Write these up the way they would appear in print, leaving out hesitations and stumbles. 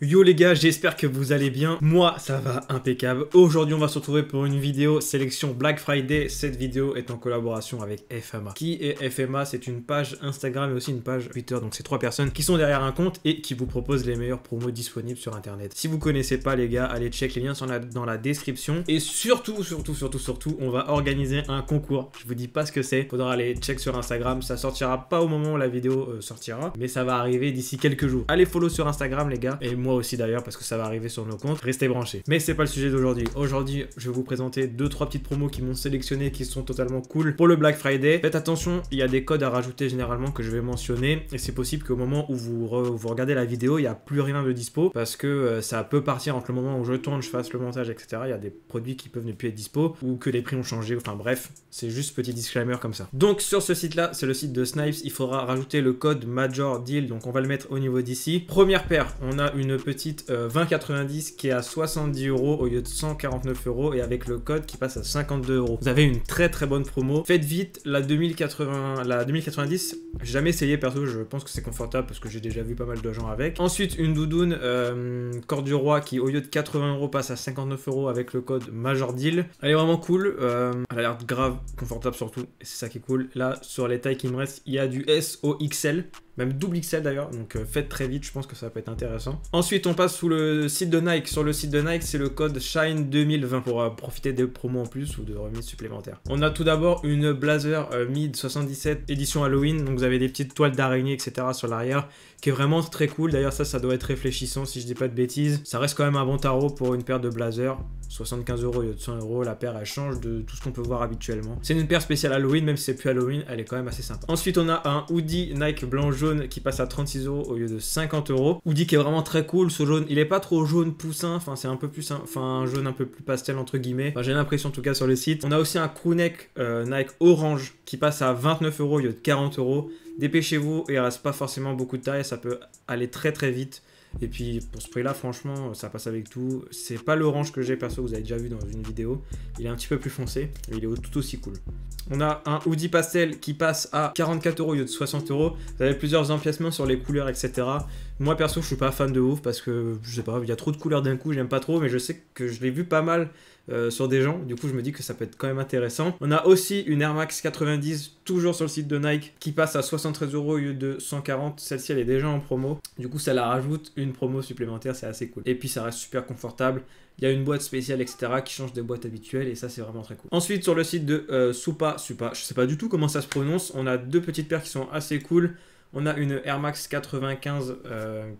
Yo les gars, j'espère que vous allez bien. Moi, ça va impeccable. Aujourd'hui, on va se retrouver pour une vidéo sélection Black Friday. Cette vidéo est en collaboration avec FMA. Qui est FMA? C'est une page Instagram et aussi une page Twitter. Donc, c'est 3 personnes qui sont derrière un compte et qui vous proposent les meilleurs promos disponibles sur Internet. Si vous connaissez pas les gars, allez check, les liens sont dans la description. Et surtout, on va organiser un concours. Je vous dis pas ce que c'est. Faudra aller check sur Instagram. Ça sortira pas au moment où la vidéo sortira, mais ça va arriver d'ici quelques jours. Allez follow sur Instagram les gars. Et moi aussi d'ailleurs parce que ça va arriver sur nos comptes. Restez branchés. Mais c'est pas le sujet d'aujourd'hui. Aujourd'hui, je vais vous présenter 2-3 petites promos qui m'ont sélectionné qui sont totalement cool pour le Black Friday. Faites attention, il y a des codes à rajouter généralement que je vais mentionner et c'est possible qu'au moment où vous regardez la vidéo, il n'y a plus rien de dispo parce que ça peut partir entre le moment où je tourne, je fasse le montage, etc. Il y a des produits qui peuvent ne plus être dispo ou que les prix ont changé. Enfin bref, c'est juste petit disclaimer comme ça. Donc sur ce site-là, c'est le site de Snipes. Il faudra rajouter le code Major Deal. Donc on va le mettre au niveau d'ici. Première paire, on a une petite 2090 qui est à 70 € au lieu de 149 € et avec le code qui passe à 52 €. Vous avez une très bonne promo. Faites vite, la 2090, j'ai jamais essayé perso, je pense que c'est confortable parce que j'ai déjà vu pas mal de gens avec. Ensuite, une doudoune Corps du Roi qui au lieu de 80 € passe à 59 € avec le code Major Deal. Elle est vraiment cool, elle a l'air grave confortable surtout, et c'est ça qui est cool. Là, sur les tailles qui me restent, il y a du S au XL. Même double XL d'ailleurs, donc faites très vite, je pense que ça peut être intéressant. Ensuite, on passe sous le site de Nike. Sur le site de Nike, c'est le code Shine 2020 pour profiter des promos en plus ou de remises supplémentaires. On a tout d'abord une Blazer Mid 77 édition Halloween, donc vous avez des petites toiles d'araignée, etc. sur l'arrière, qui est vraiment très cool. D'ailleurs, ça doit être réfléchissant si je dis pas de bêtises. Ça reste quand même un bon tarot pour une paire de Blazer. 75 € au lieu de 100 €, la paire elle change de tout ce qu'on peut voir habituellement. C'est une paire spéciale Halloween, même si c'est plus Halloween, elle est quand même assez sympa. Ensuite, on a un hoodie Nike blanc-jaune qui passe à 36 € au lieu de 50 €. Hoodie qui est vraiment très cool, ce jaune, il est pas trop jaune poussin, enfin c'est un peu plus, enfin un jaune un peu plus pastel entre guillemets. Enfin, j'ai l'impression en tout cas sur le site. On a aussi un crewneck Nike orange qui passe à 29 € au lieu de 40 €. Dépêchez-vous, il reste pas forcément beaucoup de taille, ça peut aller très vite. Et puis pour ce prix là franchement ça passe avec tout. C'est pas l'orange que j'ai perso, vous avez déjà vu dans une vidéo. Il est un petit peu plus foncé et il est tout aussi cool. On a un hoodie pastel qui passe à 44 € au lieu de 60 €. Vous avez plusieurs empiècements sur les couleurs, etc. Moi perso je suis pas fan de ouf parce que je sais pas, il y a trop de couleurs d'un coup, j'aime pas trop, mais je sais que je l'ai vu pas mal sur des gens, du coup je me dis que ça peut être quand même intéressant. On a aussi une Air Max 90 toujours sur le site de Nike qui passe à 73 € au lieu de 140. Celle-ci elle est déjà en promo, du coup ça la rajoute une promo supplémentaire, c'est assez cool. Et puis ça reste super confortable. Il y a une boîte spéciale, etc. qui change des boîtes habituelles et ça c'est vraiment très cool. Ensuite sur le site de Supa, je sais pas du tout comment ça se prononce, on a deux petites paires qui sont assez cool. On a une Air Max 95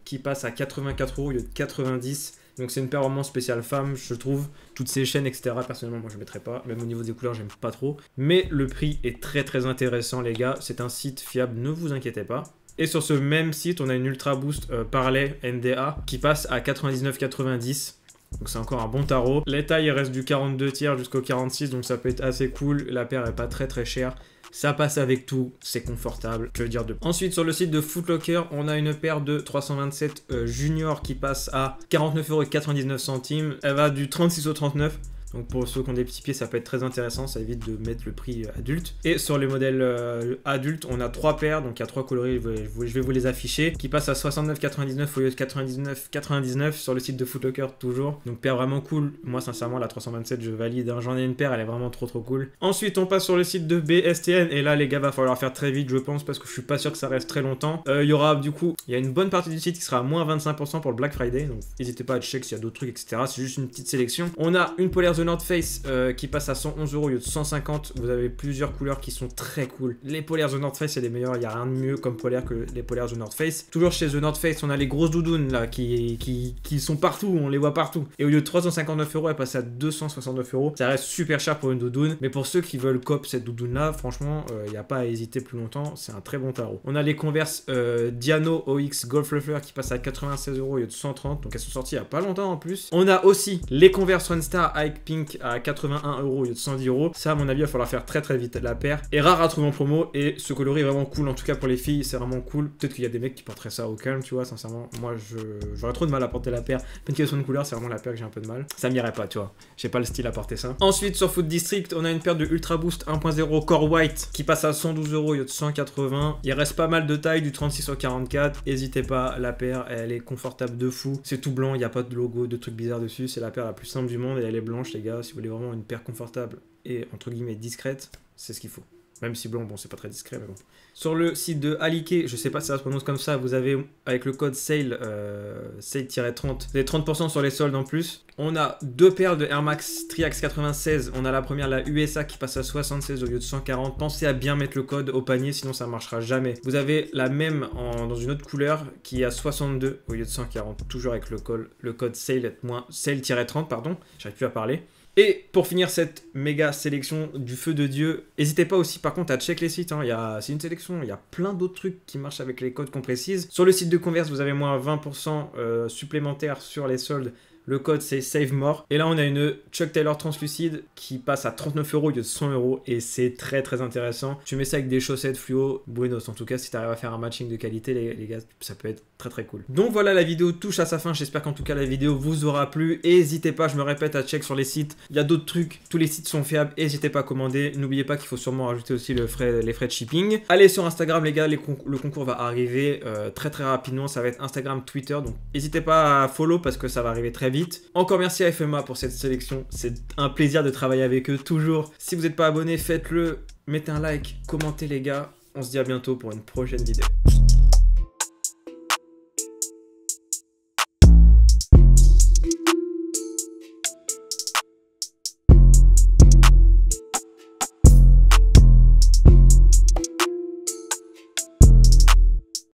qui passe à 84 € au lieu de 90. Donc c'est une paire vraiment spéciale femme, je trouve. Toutes ces chaînes, etc. Personnellement, moi je ne mettrais pas. Même au niveau des couleurs, j'aime pas trop. Mais le prix est très intéressant, les gars. C'est un site fiable, ne vous inquiétez pas. Et sur ce même site, on a une Ultra Boost Parley NDA qui passe à 99,90. Donc c'est encore un bon tarot. Les tailles restent du 42 tiers jusqu'au 46, donc ça peut être assez cool. La paire est pas très chère. Ça passe avec tout, c'est confortable, que dire de plus. Ensuite, sur le site de Foot Locker, on a une paire de 327 Junior qui passe à 49,99 €. Elle va du 36 au 39. Donc pour ceux qui ont des petits pieds, ça peut être très intéressant, ça évite de mettre le prix adulte. Et sur les modèles adultes, on a 3 paires, donc il y a 3 coloris, je vais vous les afficher, qui passent à 69,99 € au lieu de 99,99 € sur le site de Foot Locker toujours. Donc paire vraiment cool, moi sincèrement la 327 je valide, hein. J'en ai une paire, elle est vraiment trop cool. Ensuite on passe sur le site de BSTN, et là les gars va falloir faire très vite je pense, parce que je suis pas sûr que ça reste très longtemps. Il y aura du coup, il y a une bonne partie du site qui sera à moins 25% pour le Black Friday, donc n'hésitez pas à check s'il y a d'autres trucs, etc. C'est juste une petite sélection. On a une polaire The North Face qui passe à 111 € au lieu de 150. Vous avez plusieurs couleurs qui sont très cool. Les polaires The North Face c'est les meilleurs, il n'y a rien de mieux comme polaire que les polaires The North Face. Toujours chez The North Face on a les grosses doudounes là qui sont partout, on les voit partout. Et au lieu de 359 €, elle passe à 269 €. Ça reste super cher pour une doudoune, mais pour ceux qui veulent cop cette doudoune là, franchement il n'y a pas à hésiter plus longtemps, c'est un très bon tarot. On a les Converse Diano OX Golf Ruffler qui passent à 96 € au lieu de 130, donc elles sont sorties il n'y a pas longtemps en plus. On a aussi les Converse One Star avec pink à 81 € au lieu de 110 €. Ça, à mon avis, il va falloir faire très vite. La paire est rare à trouver en promo et ce coloris est vraiment cool. En tout cas, pour les filles, c'est vraiment cool. Peut-être qu'il y a des mecs qui porteraient ça au calme, tu vois. Sincèrement, moi, j'aurais trop de mal à porter la paire. Pas une question de couleur, c'est vraiment la paire que j'ai un peu de mal. Ça m'irait pas, tu vois. J'ai pas le style à porter ça. Ensuite, sur Foot District, on a une paire de Ultra Boost 1.0 Core White qui passe à 112 € au lieu de 180. Il reste pas mal de taille, du 36 au 44. N'hésitez pas, la paire, elle est confortable de fou. C'est tout blanc, il n'y a pas de logo, de trucs bizarres dessus. C'est la paire la plus simple du monde et elle est blanche, les gars. Si vous voulez vraiment une paire confortable et entre guillemets discrète, c'est ce qu'il faut. Même si blanc, bon, c'est pas très discret, mais bon. Sur le site de Aliké, je sais pas si ça se prononce comme ça, vous avez avec le code SALE, SALE-30, vous avez 30% sur les soldes en plus. On a deux paires de Air Max Triax 96. On a la première, la USA, qui passe à 76 au lieu de 140. Pensez à bien mettre le code au panier, sinon ça marchera jamais. Vous avez la même dans une autre couleur qui est à 62 au lieu de 140. Toujours avec le code SALE-30, pardon. J'arrive plus à parler. Et pour finir cette méga sélection du feu de Dieu, n'hésitez pas aussi par contre à check les sites, hein. C'est une sélection, il y a plein d'autres trucs qui marchent avec les codes qu'on précise. Sur le site de Converse, vous avez moins 20% supplémentaires sur les soldes. Le code c'est Save More. Et là on a une Chuck Taylor translucide qui passe à 39 € au lieu de 100 € et c'est très intéressant. Tu mets ça avec des chaussettes fluo, buenos en tout cas. Si tu arrives à faire un matching de qualité les gars, ça peut être très cool. Donc voilà, la vidéo touche à sa fin. J'espère qu'en tout cas la vidéo vous aura plu. Et n'hésitez pas, je me répète, à check sur les sites. Il y a d'autres trucs, tous les sites sont fiables. N'hésitez pas à commander. N'oubliez pas qu'il faut sûrement rajouter aussi les frais de shipping. Allez sur Instagram les gars, le concours va arriver très rapidement. Ça va être Instagram, Twitter. Donc n'hésitez pas à follow parce que ça va arriver très vite. Encore merci à FMA pour cette sélection. C'est un plaisir de travailler avec eux toujours. Si vous n'êtes pas abonné, faites-le. Mettez un like, commentez les gars. On se dit à bientôt pour une prochaine vidéo.